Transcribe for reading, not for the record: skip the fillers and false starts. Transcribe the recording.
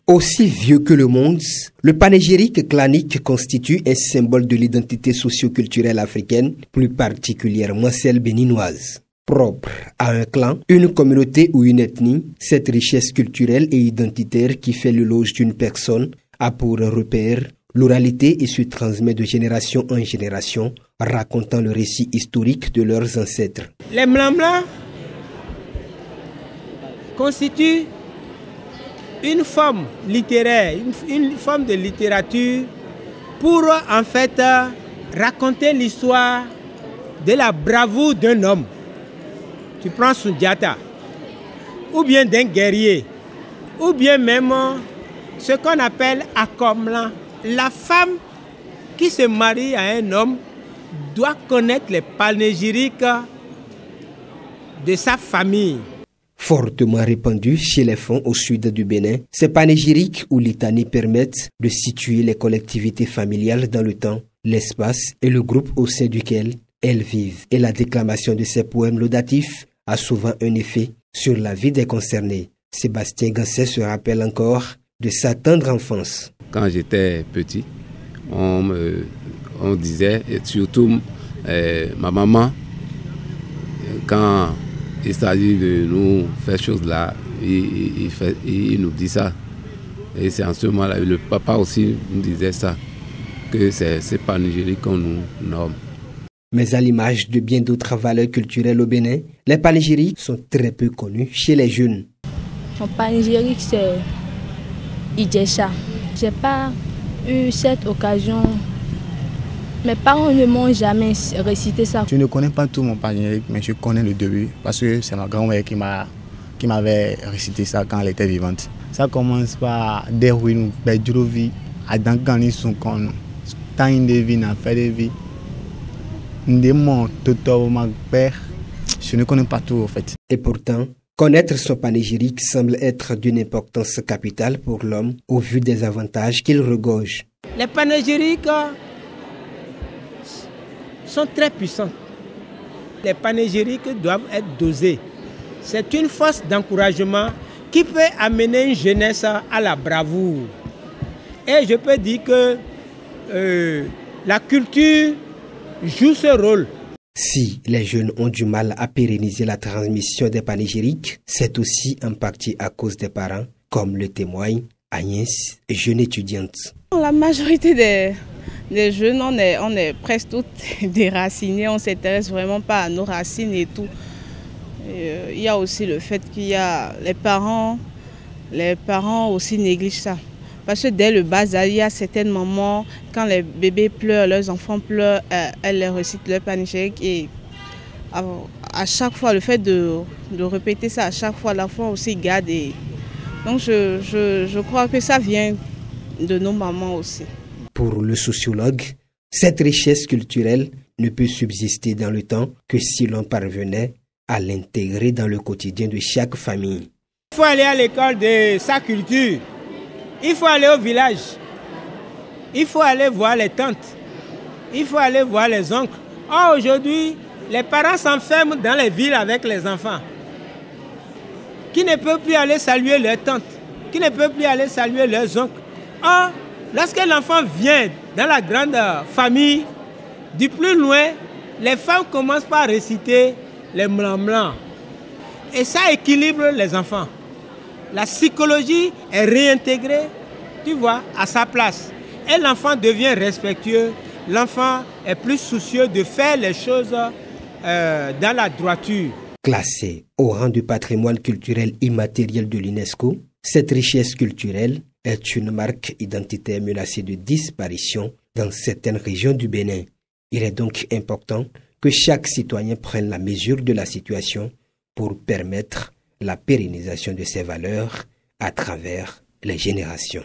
Aussi vieux que le monde, le panégyrique clanique constitue un symbole de l'identité socio-culturelle africaine, plus particulièrement celle béninoise. Propre à un clan, une communauté ou une ethnie, cette richesse culturelle et identitaire qui fait l'éloge d'une personne a pour repère l'oralité et se transmet de génération en génération, racontant le récit historique de leurs ancêtres. Les Mlamla constituent une forme littéraire, une forme de littérature pour en fait raconter l'histoire de la bravoure d'un homme. Tu prends Sundiata, ou bien d'un guerrier, ou bien même ce qu'on appelle Akomlan. La femme qui se marie à un homme doit connaître les panégyriques de sa famille. Fortement répandus chez les Fon au sud du Bénin, ces panégyriques ou litanies permettent de situer les collectivités familiales dans le temps, l'espace et le groupe au sein duquel elles vivent. Et la déclamation de ces poèmes laudatifs a souvent un effet sur la vie des concernés. Sébastien Ganset se rappelle encore de sa tendre enfance. Quand j'étais petit, on disait, et surtout ma maman, quand il s'agit de nous faire chose là, il nous dit ça. Et c'est en ce moment-là, le papa aussi nous disait ça, que c'est pas panégyrique qu'on nous nomme. Mais à l'image de bien d'autres valeurs culturelles au Bénin, les panégyriques sont très peu connus chez les jeunes. Mon panégyrique, c'est Idjesha. Je n'ai pas eu cette occasion. Mes parents ne m'ont jamais récité ça. Je ne connais pas tout mon panégyrique, mais je connais le début parce que c'est ma grand-mère qui m'avait récité ça quand elle était vivante. Ça commence par des ruines, Bedrovi, Adankani Sunkon, Tain de vie, Nafé de vie. Je ne connais pas tout en fait. Et pourtant, connaître son panégyrique semble être d'une importance capitale pour l'homme au vu des avantages qu'il regorge. Les panégyriques sont très puissants. Les panégyriques doivent être dosés. C'est une force d'encouragement qui peut amener une jeunesse à la bravoure. Et je peux dire que la culture joue ce rôle. Si les jeunes ont du mal à pérenniser la transmission des panégyriques, c'est aussi en partie à cause des parents, comme le témoigne Agnès, jeune étudiante. La majorité des jeunes, on est presque toutes déracinés, on ne s'intéresse vraiment pas à nos racines et tout. Il y a aussi le fait qu'il y a les parents aussi négligent ça. Parce que dès le bas âge, il y a certaines mamans, quand les bébés pleurent, leurs enfants pleurent, elles les récitent leur panégyrique. Et à chaque fois, le fait de répéter ça, à chaque fois, l'enfant aussi garde. Donc je crois que ça vient de nos mamans aussi. Pour le sociologue, cette richesse culturelle ne peut subsister dans le temps que si l'on parvenait à l'intégrer dans le quotidien de chaque famille. Il faut aller à l'école de sa culture. Il faut aller au village, il faut aller voir les tantes, il faut aller voir les oncles. Or, aujourd'hui, les parents s'enferment dans les villes avec les enfants, qui ne peuvent plus aller saluer leurs tantes, qui ne peuvent plus aller saluer leurs oncles. Or, lorsque l'enfant vient dans la grande famille, du plus loin, les femmes commencent par réciter les mlamlans. Et ça équilibre les enfants. La psychologie est réintégrée, tu vois, à sa place. Et l'enfant devient respectueux, l'enfant est plus soucieux de faire les choses dans la droiture. Classée au rang du patrimoine culturel immatériel de l'UNESCO, cette richesse culturelle est une marque identitaire menacée de disparition dans certaines régions du Bénin. Il est donc important que chaque citoyen prenne la mesure de la situation pour permettre la pérennisation de ces valeurs à travers les générations.